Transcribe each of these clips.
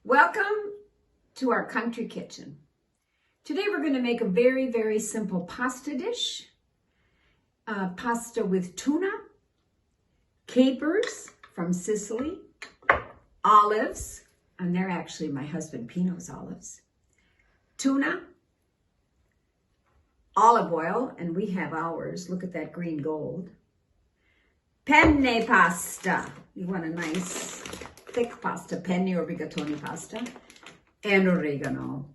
Welcome to our country kitchen. Today we're going to make a very, very simple pasta dish. Pasta with tuna, capers from Sicily, olives, and they're actually my husband Pino's olives, tuna, olive oil, and we have ours. Look at that green gold. Penne pasta. You want a nice thick pasta, penne or rigatoni pasta, and oregano.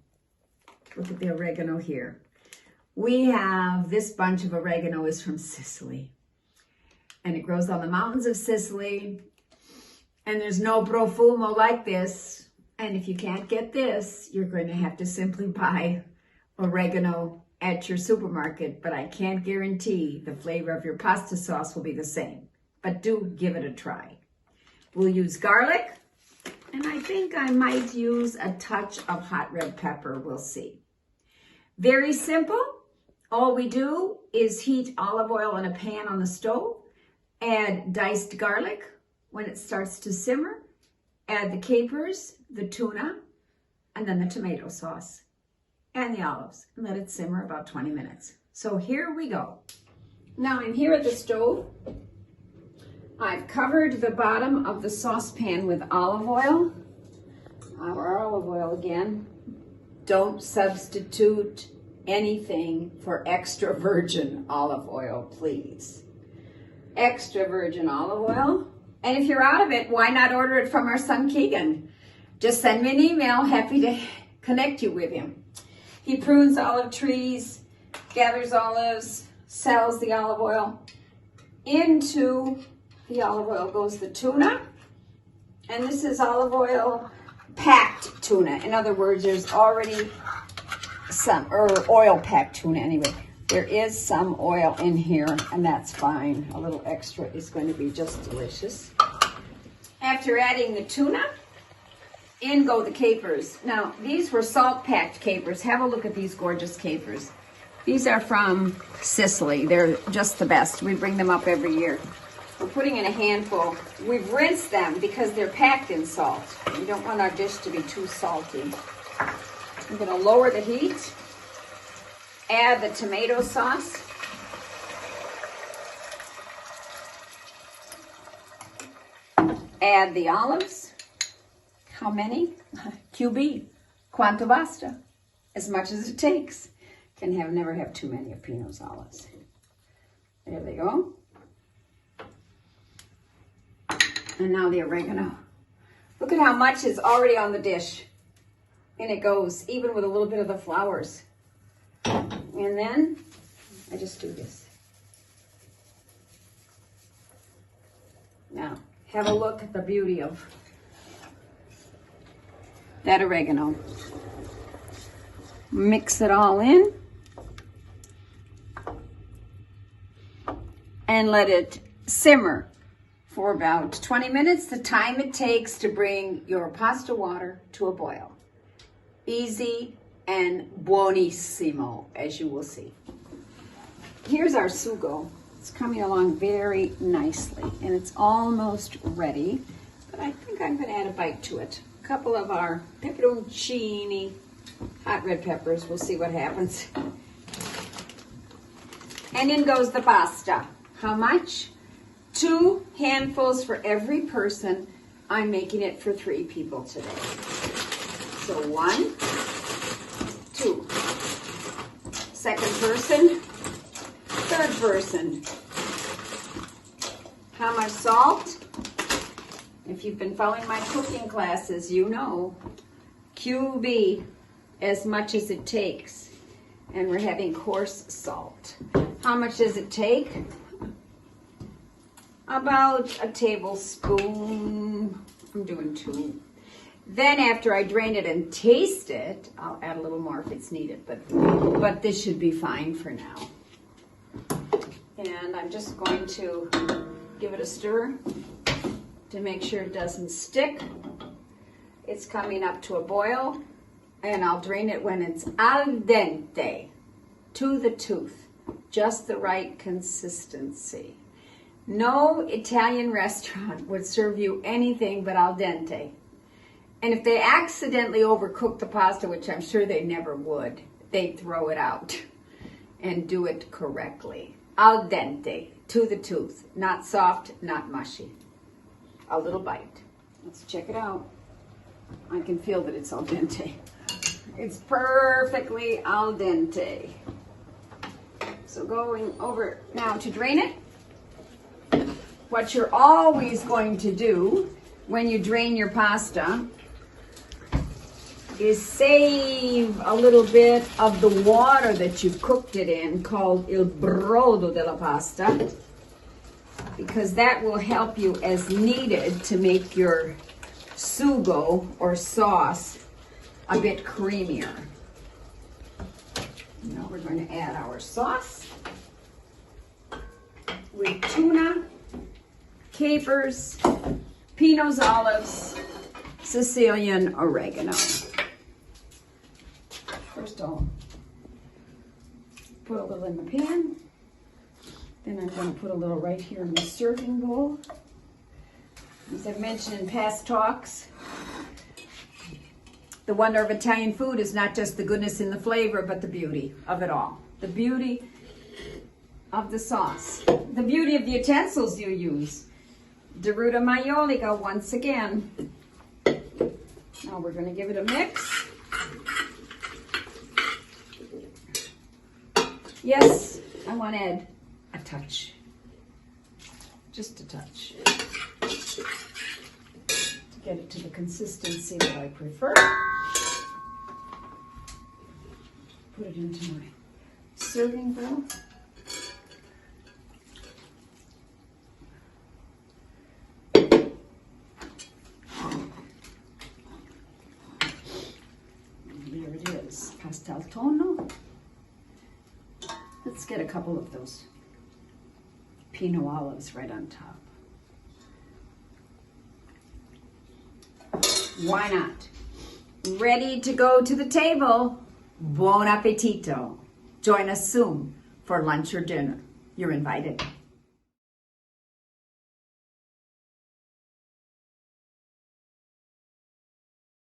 Look at the oregano here. We have this bunch of oregano is from Sicily, and it grows on the mountains of Sicily, and there's no profumo like this. And if you can't get this, you're going to have to simply buy oregano at your supermarket, but I can't guarantee the flavor of your pasta sauce will be the same, but do give it a try. We'll use garlic, and I think I might use a touch of hot red pepper. We'll see. Very simple. All we do is heat olive oil in a pan on the stove, add diced garlic. When it starts to simmer, add the capers, the tuna, and then the tomato sauce and the olives, and let it simmer about 20 minutes. So here we go. Now I'm here at the stove. I've covered the bottom of the saucepan with olive oil. Our olive oil again. Don't substitute anything for extra virgin olive oil, please. Extra virgin olive oil. And if you're out of it, why not order it from our son Keegan? Just send me an email. Happy to connect you with him. He prunes olive trees, gathers olives, sells the olive oil. Into the olive oil goes the tuna, and this is olive oil packed tuna. In other words, there's already some, or oil packed tuna anyway. There is some oil in here, and that's fine. A little extra is going to be just delicious. After adding the tuna, in go the capers. Now, these were salt packed capers. Have a look at these gorgeous capers. These are from Sicily. They're just the best. We bring them up every year. We're putting in a handful. We've rinsed them because they're packed in salt. We don't want our dish to be too salty. I'm going to lower the heat. Add the tomato sauce. Add the olives. How many? QB. Quanto basta. As much as it takes. Can never have too many of Pino's olives. There they go. And now the oregano. Look at how much is already on the dish. And it goes, even with a little bit of the flowers. And then, I just do this. Now, have a look at the beauty of that oregano. Mix it all in. And let it simmer for about 20 minutes, the time it takes to bring your pasta water to a boil. Easy and buonissimo, as you will see. Here's our sugo. It's coming along very nicely, and it's almost ready, but I think I'm going to add a bite to it. A couple of our peperoncini, hot red peppers. We'll see what happens. And in goes the pasta. How much? 2 handfuls for every person. I'm making it for 3 people today. So 1, 2. Second person, third person. How much salt? If you've been following my cooking classes, you know. QB, as much as it takes. And we're having coarse salt. How much does it take? About a tablespoon. I'm doing 2. Then after I drain it and taste it, I'll add a little more if it's needed, but this should be fine for now. And I'm just going to give it a stir to make sure it doesn't stick. It's coming up to a boil, and I'll drain it when it's al dente, to the tooth, just the right consistency. No Italian restaurant would serve you anything but al dente. And if they accidentally overcook the pasta, which I'm sure they never would, they'd throw it out and do it correctly. Al dente, to the tooth, not soft, not mushy. A little bite. Let's check it out. I can feel that it's al dente. It's perfectly al dente. So going over now to drain it. What you're always going to do when you drain your pasta is save a little bit of the water that you've cooked it in, called il brodo della pasta, because that will help you as needed to make your sugo or sauce a bit creamier. Now we're going to add our sauce with tuna, capers, Pino's olives, Sicilian oregano. First I'll put a little in the pan. Then I'm going to put a little right here in the serving bowl. As I've mentioned in past talks, the wonder of Italian food is not just the goodness in the flavor, but the beauty of it all. The beauty of the sauce. The beauty of the utensils you use. Deruta Maiolica once again. Now we're going to give it a mix. Yes, I want to add a touch. Just a touch. To get it to the consistency that I prefer. Put it into my serving bowl. There it is, pasta al tonno. Let's get a couple of those Pinot olives right on top. Why not? Ready to go to the table. Buon appetito. Join us soon for lunch or dinner. You're invited.